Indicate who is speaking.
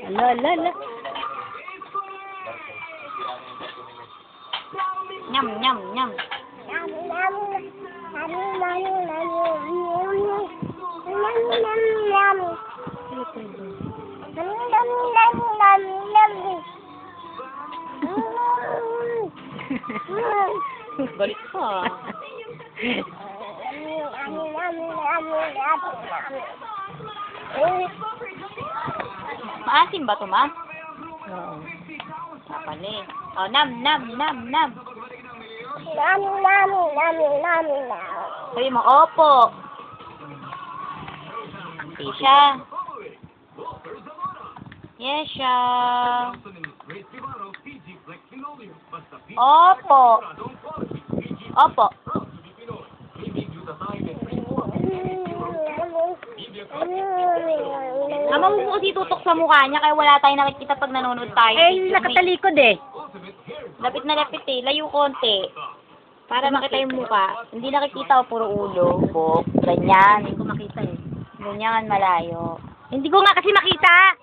Speaker 1: Ala. Nyam. Balik ka. Maasim ba ito, ma?
Speaker 2: Oo.
Speaker 1: Kapali. Oh, nam. Sabi mo, opo. Tisha. Yes, siya. Opo. Ama mo kasi tutok sa mukha niya kaya wala tayong nakikita pag nanonood tayo.
Speaker 2: Nakatalikod eh.
Speaker 1: Lapit na lapit eh. Layo konti. Para makita yung mukha. Hindi nakikita o puro ulo. Bok. Ganyan.
Speaker 2: Hindi ko makita eh.
Speaker 1: Ganyan, malayo.
Speaker 2: Hindi ko nga kasi makita!